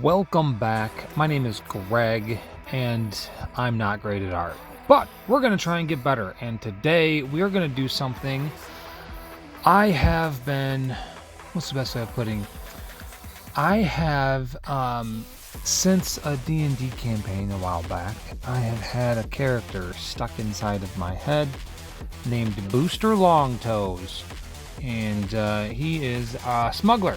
Welcome back. My name is Greg, and I'm not great at art, but we're going to try and get better. And today we are going to do something I have been, what's the best way of putting? I have, since a D&D campaign a while back, I have had a character stuck inside of my head named Booster Longtoes, and he is a smuggler.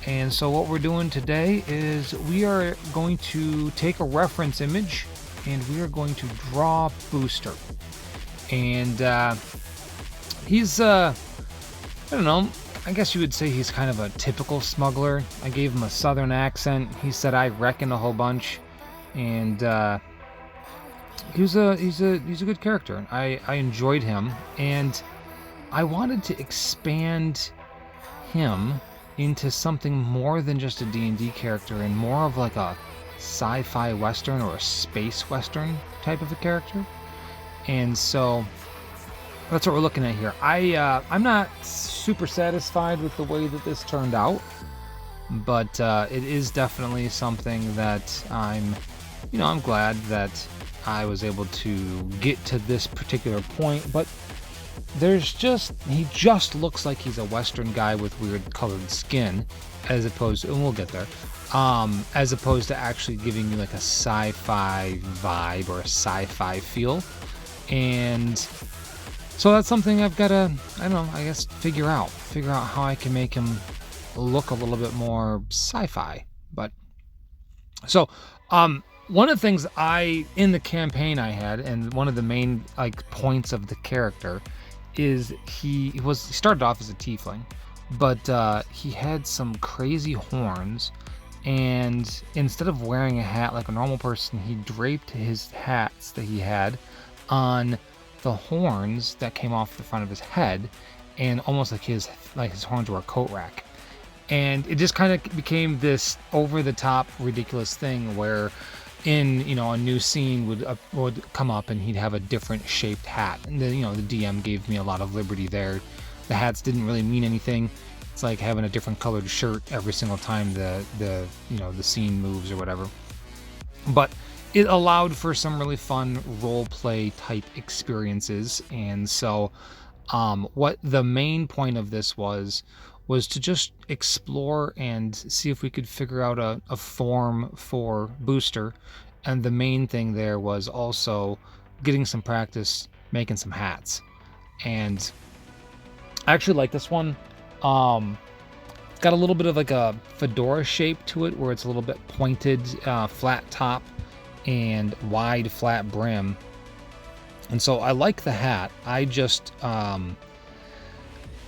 And so what we're doing today is we are going to take a reference image and we are going to draw Booster. And he's, I don't know, I guess you would say he's kind of a typical smuggler. I gave him a southern accent. He said I reckon a whole bunch. And he's a good character. I enjoyed him. And I wanted to expand him into something more than just a D&D character and more of like a sci-fi western or a space western type of a character. And so that's what we're looking at here. I'm not super satisfied with the way that this turned out, but it is definitely something that I'm glad that I was able to get to this particular point. But he just looks like he's a Western guy with weird colored skin, as opposed to, and we'll get there, as opposed to actually giving you like a sci-fi vibe or a sci-fi feel. And so that's something I've got to, I guess figure out how I can make him look a little bit more sci-fi. But so, one of the things in the campaign I had, and one of the main points of the character, is he started off as a tiefling, but he had some crazy horns, and instead of wearing a hat like a normal person, he draped his hats that he had on the horns that came off the front of his head, and almost like his horns were a coat rack. And it just kind of became this over-the-top ridiculous thing where in a new scene would come up and he'd have a different shaped hat, and the DM gave me a lot of liberty there. The hats didn't really mean anything. It's like having a different colored shirt every single time the scene moves or whatever. But it allowed for some really fun role play type experiences. And so what the main point of this was to just explore and see if we could figure out a form for Booster. And the main thing there was also getting some practice making some hats. And I actually like this one. It's got a little bit of like a fedora shape to it, where it's a little bit pointed, flat top and wide flat brim. And so I like the hat. I just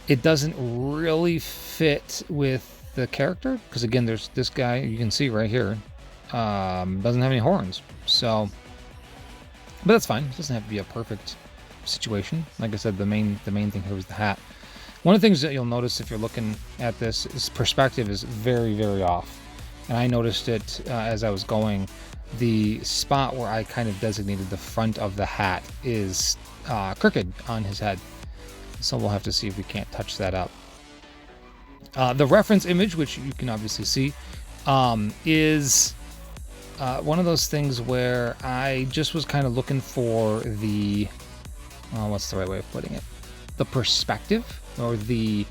it doesn't really fit with the character, because again, there's this guy you can see right here, doesn't have any horns. So, but that's fine. It doesn't have to be a perfect situation. Like I said, the main thing here was the hat. One of the things that you'll notice if you're looking at this is perspective is very, very off. And I noticed it as I was going. The spot where I kind of designated the front of the hat is crooked on his head. So we'll have to see if we can't touch that up. The reference image, which you can obviously see, is one of those things where I just was kind of looking for the, what's the right way of putting it? The perspective or the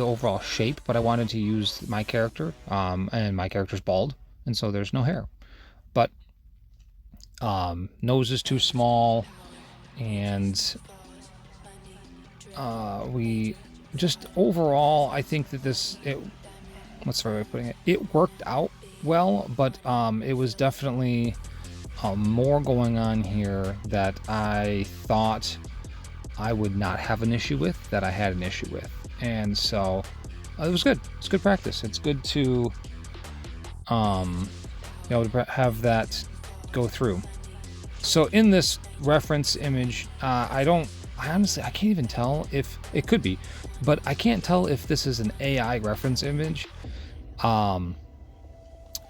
overall shape, but I wanted to use my character, and my character's bald, and so there's no hair. But nose is too small, and we just overall, I think that what's the right way of putting it? It worked out well, but it was definitely more going on here that I thought I would not have an issue with, that I had an issue with. And so it was good. It's good practice. It's good to have that go through. So in this reference image, I honestly can't even tell if it could be, but I can't tell if this is an AI reference image.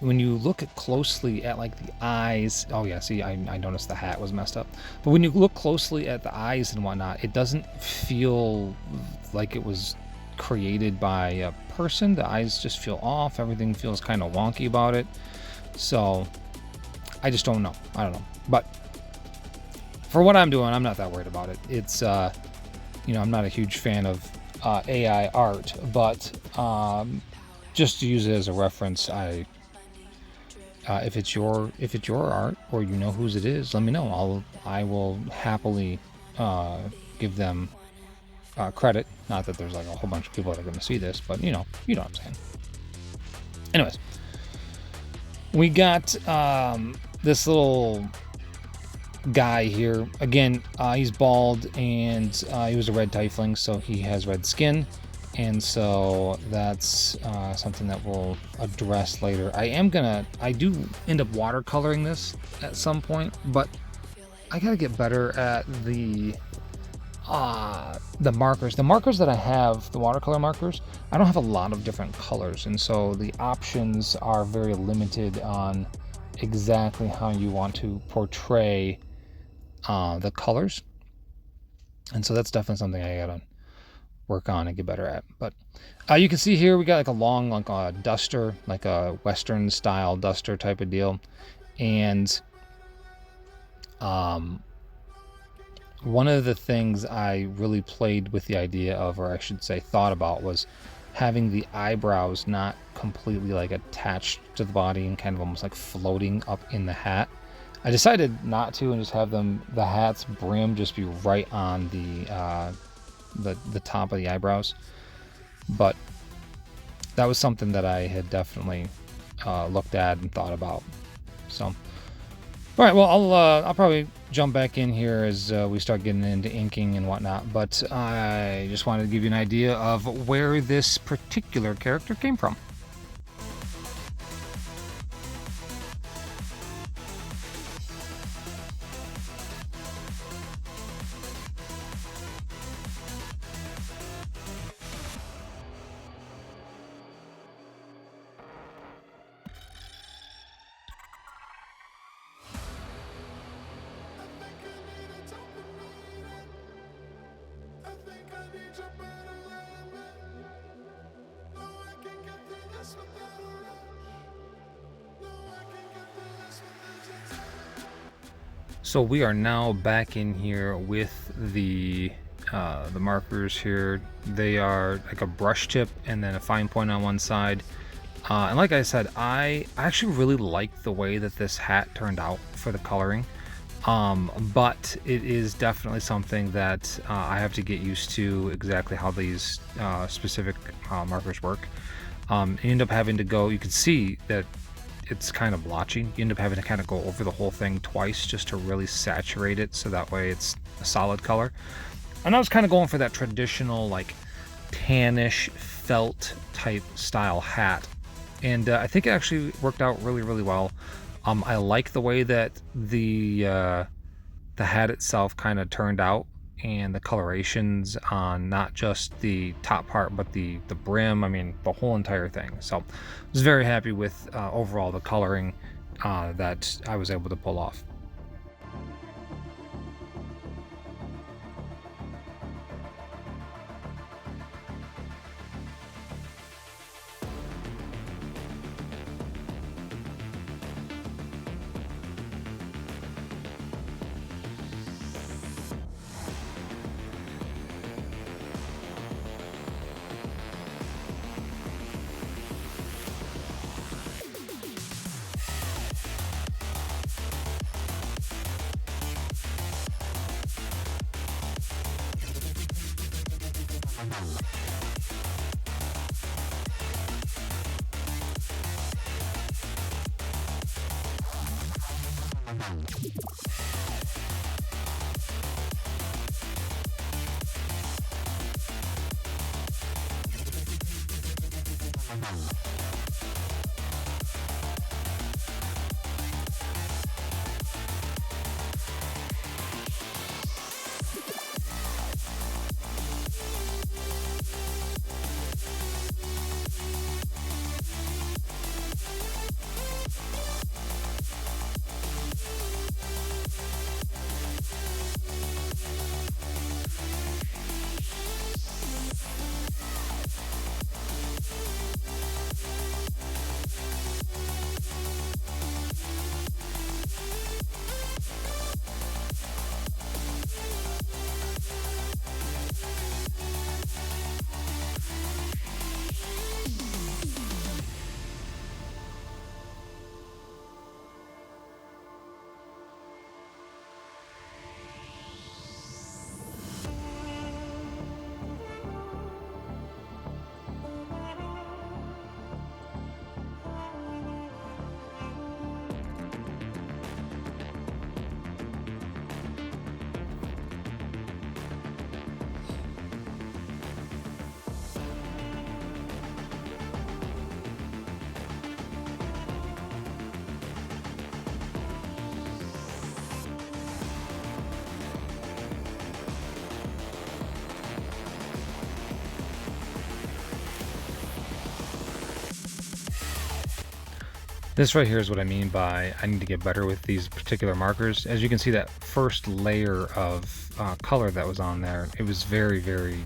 When you look closely at like the eyes, oh yeah, see, I noticed the hat was messed up. But when you look closely at the eyes and whatnot, it doesn't feel like it was created by a person. The eyes just feel off. Everything feels kind of wonky about it. So I just don't know. I don't know. But for what I'm doing, I'm not that worried about it. It's, I'm not a huge fan of AI art, but just to use it as a reference, if it's your art or you know whose it is, let me know. I will happily give them credit. Not that there's like a whole bunch of people that are going to see this, but you know what I'm saying. Anyways, we got this little guy here. Again, he's bald, and he was a red tiefling, so he has red skin, and so that's something that we'll address later. I do end up watercoloring this at some point, but I gotta get better at the markers. The markers that I have, the watercolor markers, I don't have a lot of different colors, and so the options are very limited on exactly how you want to portray the colors. And so that's definitely something I gotta work on and get better at. But you can see here we got like a long, like a duster, like a Western style duster type of deal. And one of the things I really played with the idea of, or I should say thought about, was having the eyebrows not completely like attached to the body and kind of almost like floating up in the hat. I decided not to, and just have the hat's brim just be right on the top of the eyebrows. But that was something that I had definitely looked at and thought about. So, all right, well, I'll probably jump back in here as we start getting into inking and whatnot. But I just wanted to give you an idea of where this particular character came from. So we are now back in here with the markers here. They are like a brush tip and then a fine point on one side. And like I said, I actually really like the way that this hat turned out for the coloring. But it is definitely something that I have to get used to exactly how these specific markers work. You end up having to go, you can see that it's kind of blotchy. You end up having to kind of go over the whole thing twice just to really saturate it, so that way it's a solid color. And I was kind of going for that traditional like tannish felt type style hat, and I think it actually worked out really, really well. I like the way that the hat itself kind of turned out, and the colorations on not just the top part but the brim, I mean the whole entire thing. So I was very happy with overall the coloring that I was able to pull off. This right here is what I mean by I need to get better with these particular markers. As you can see, that first layer of color that was on there, it was very, very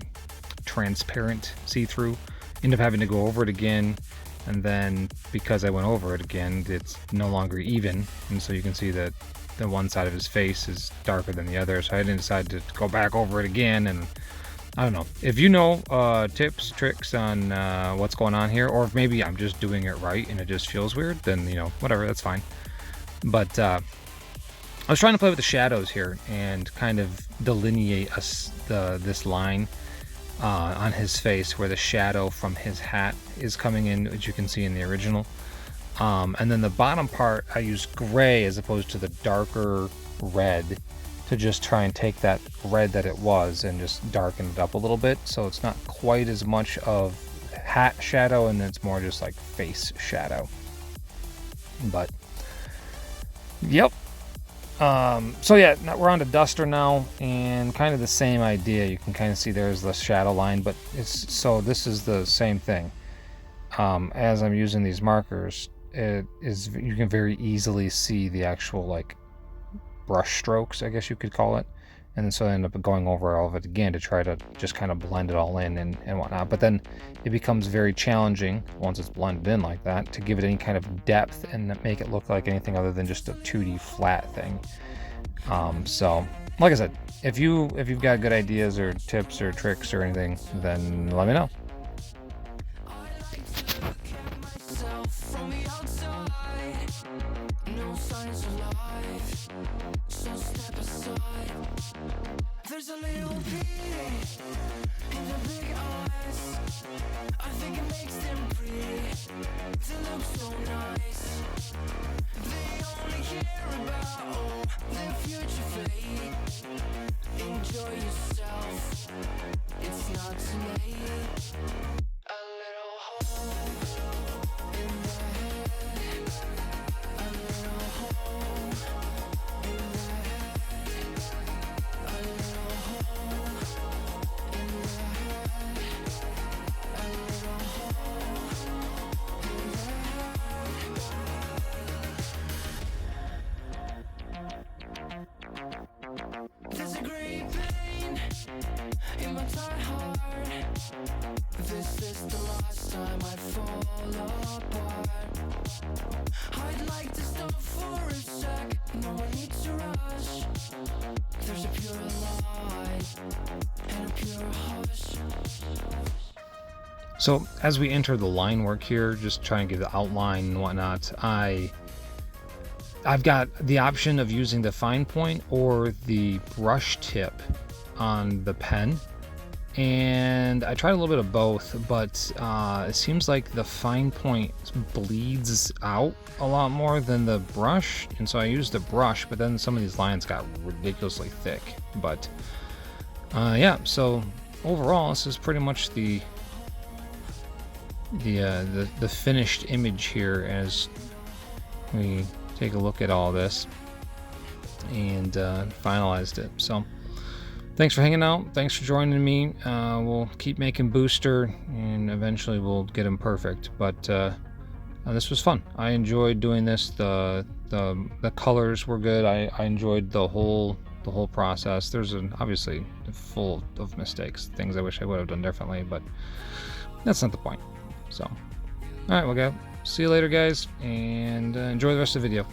transparent, see-through. Ended up having to go over it again, and then because I went over it again, it's no longer even, and so you can see that the one side of his face is darker than the other, so I didn't decide to go back over it again. And I don't know if you know tips, tricks on what's going on here, or if maybe I'm just doing it right and it just feels weird, then, you know, whatever, that's fine. But I was trying to play with the shadows here and kind of delineate this line on his face where the shadow from his hat is coming in, which you can see in the original. And then the bottom part, I used gray as opposed to the darker red to just try and take that red that it was and just darken it up a little bit, so it's not quite as much of hat shadow and it's more just like face shadow. But yep. So yeah, we're on to Duster now, and kind of the same idea. You can kind of see there's the shadow line, but this is the same thing. As I'm using these markers, you can very easily see the actual like brush strokes, I guess you could call it, and then so I end up going over all of it again to try to just kind of blend it all in and whatnot. But then it becomes very challenging once it's blended in like that to give it any kind of depth and make it look like anything other than just a 2D flat thing. So like I said, if you've got good ideas or tips or tricks or anything, then let me know. There's a little beauty in the big eyes. I think it makes them pretty. They look so nice. They only care about their future fate. Enjoy yourself. It's not too late. A little hole in the head. A little hole in the head. A little hole in the head. A little hole in the head. There's a great pain in my tight heart. This is the last time I fall apart. I'd like to stop for a sec. No one needs to rush. There's a pure light and a pure hush. So as we enter the line work here, just trying to give the outline and whatnot, I've got the option of using the fine point or the brush tip on the pen, and I tried a little bit of both, but it seems like the fine point bleeds out a lot more than the brush, and so I used the brush, but then some of these lines got ridiculously thick. But yeah, so overall this is pretty much the finished image here as we take a look at all this and finalized it. So thanks for hanging out, thanks for joining me. We'll keep making Booster and eventually we'll get him perfect, but this was fun. I enjoyed doing this. The colors were good. I enjoyed the whole process. There's obviously full of mistakes, things I wish I would have done differently, but that's not the point. So alright, we'll go. See you later, guys, and enjoy the rest of the video.